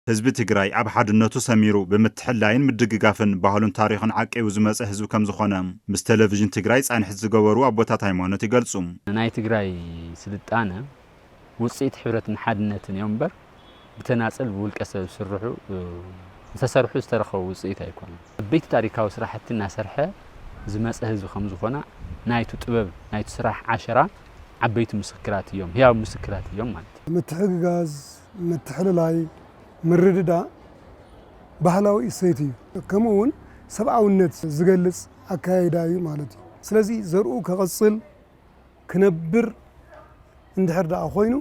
ህዝቢ ትግራይ ኣብ ሓድነቱ ሰሚሩ ብምትሕላይን ምድግጋፍን ባህሉን ታሪኽን ዓቂቡ ዝመጽእ ህዝቢ ከም ዝኾነ ምስ ቴሌቪዥን ትግራይ ጻንሒት ዝገበሩ ኣቦታት ሃይማኖት ይገልጹ። ናይ ትግራይ ስልጣነ ውጽኢት ሕብረትን ሓድነትን እዮም እምበር ብተናጽል ብውልቀ ሰብ ዝስርሑ ዝተሰርሑ ዝተረኸቡ ውጽኢት ኣይኮኑን። ዓበይቲ ታሪካዊ ስራሕቲ እናሰርሐ ዝመጽእ ህዝቢ ከም ዝኾነ ናይቱ ጥበብ ናይቱ ስራሕ ዓሸራ ዓበይቲ ምስክራት እዮም፣ ህያው ምስክራት እዮም ማለት እዩ። ምትሕግጋዝ ምትሕልላይ ምርድዳ ባህላዊ እሴት እዩ። ከምኡውን ሰብኣውነት ዝገልጽ ኣካያይዳ እዩ ማለት እዩ። ስለዚ ዘርኡ ከቐጽል ክነብር እንድሕር ደኣ ኮይኑ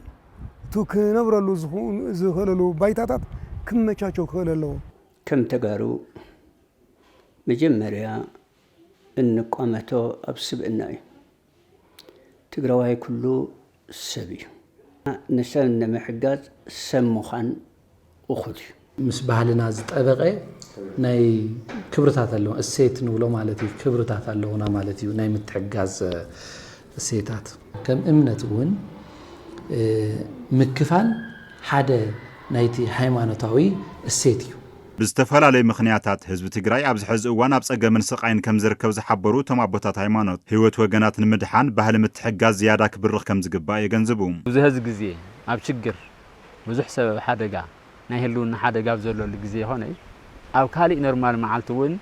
እቱ ክነብረሉ ዝኽእለሉ ባይታታት ክመቻቸው ክኽእል ኣለዎ። ከም ተጋሩ መጀመርያ እንቋመቶ ኣብ ስብእና እዩ። ትግራዋይ ኩሉ ሰብ እዩ። ንሰብ ንምሕጋዝ ሰብ ምዃን እኹል እዩ። ምስ ባህልና ዝጠበቐ ናይ ክብርታት ኣለዎ እሴት ንብሎ ማለት እዩ። ክብርታት ኣለውና ማለት እዩ። ናይ ምትሕጋዝ እሴታት ከም እምነት እውን ምክፋል ሓደ ናይቲ ሃይማኖታዊ እሴት እዩ። ብዝተፈላለዩ ምኽንያታት ህዝቢ ትግራይ ኣብ ዝሕዚ እዋን ኣብ ጸገምን ስቃይን ከም ዝርከብ ዝሓበሩ እቶም ኣቦታት ሃይማኖት ህይወት ወገናት ንምድሓን ባህሊ ምትሕጋዝ ዝያዳ ክብርኽ ከም ዝግባእ የገንዝቡ። ብዙሕ ግዜ ኣብ ችግር ብዙሕ ሰበብ ሓደጋ ናይ ህልውና ሓደጋ ዘለሉ ግዜ ይኾነ ኣብ ካሊእ ኖርማል መዓልቲ እውን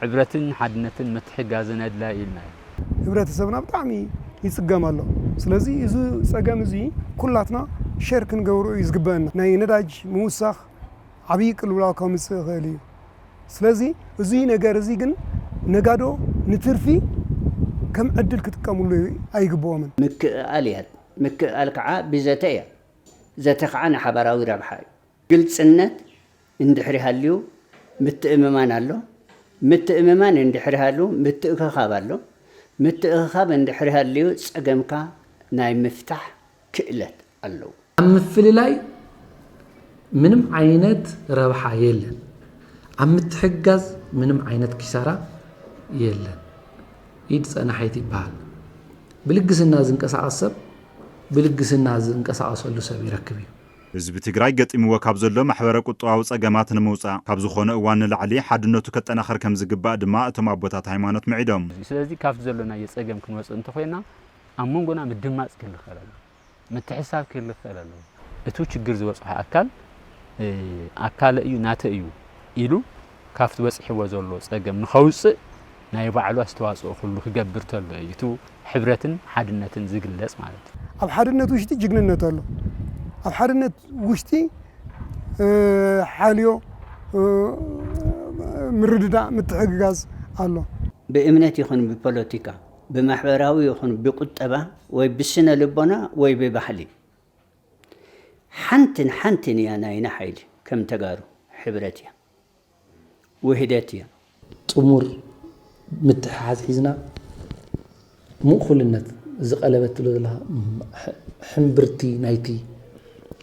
ሕብረትን ሓድነትን ምትሕጋዝን ኣድላይ ኢልና ሕብረተሰብና ብጣዕሚ ይጽገም ኣሎ። ስለዚ እዚ ጸገም እዚ ኩላትና ሼር ክንገብሮ እዩ ዝግበአና። ናይ ነዳጅ ምውሳኽ ዓብዪ ቅልውላው ከምፅእ ይኽእል እዩ። ስለዚ እዚ ነገር እዚ ግን ነጋዶ ንትርፊ ከም ዕድል ክጥቀምሉ ኣይግብኦምን። ምክኣል እያ። ምክኣል ከዓ ብዘተ እያ። ዘተ ከዓ ንሓበራዊ ረብሓ እዩ። ግልጽነት እንድሕር ሃልዩ ምትእምማን ኣሎ። ምትእምማን እንድሕር ሃልዩ ምትእኽኻብ ኣሎ። ምትእኽኻብ እንድሕር ሃልዩ ጸገምካ ናይ ምፍታሕ ክእለት ኣለዎ። ኣብ ምፍልላይ ምንም ዓይነት ረብሓ የለን። ኣብ ምትሕጋዝ ምንም ዓይነት ኪሳራ የለን። ኢድ ጸናሐይት ይበሃል። ብልግስና ዝንቀሳቐስ ሰብ ብልግስና ዝንቀሳቐሰሉ ሰብ ይረክብ እዩ። ህዝቢ ትግራይ ገጢምዎ ካብ ዘሎ ማሕበረ ቁጠባዊ ጸገማት ንምውፃእ ካብ ዝኾነ እዋን ንላዕሊ ሓድነቱ ከጠናኸር ከም ዝግባእ ድማ እቶም ኣቦታት ሃይማኖት መዒዶም። ስለዚ ካብቲ ዘሎና የጸገም ክንወፅእ እንተኾይና ኣብ መንጎና ምድማጽ ክህልል ኣሎ፣ ምትሕሳብ ክህልል ኣሎ። እቱ ችግር ዝበጽሖ ኣካል እዩ ናተ እዩ ኢሉ ካብቲ ወጽሒዎ ዘሎ ጸገም ንኸውፅእ ናይ ባዕሉ ኣስተዋጽኦ ኩሉ ክገብር ተሎ እዩ። እቱ ሕብረትን ሓድነትን ዝግለጽ ማለት እዩ። ኣብ ሓድነት ውሽጢ ጅግንነት ኣሎ። ኣብ ሓድነት ውሽጢ ሓልዮ ምርድዳ ምትሕግጋዝ ኣሎ። ብእምነት ይኹን ብፖለቲካ ብማሕበራዊ ይኹን ብቁጠባ ወይ ብስነ ልቦና ወይ ብባህሊ ሓንትን እያ ናይና ሓይሊ ከም ተጋሩ ሕብረት እያ ውህደት እያ። ጥሙር ምትሕሓዝ ሒዝና ምእኹልነት ዝቐለበት ትብሎ ዘለኻ ሕምብርቲ ናይቲ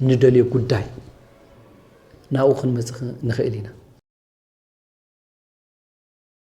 ንደልዮ ጉዳይ ናብኡ ክንመጽእ ንኽእል ኢና።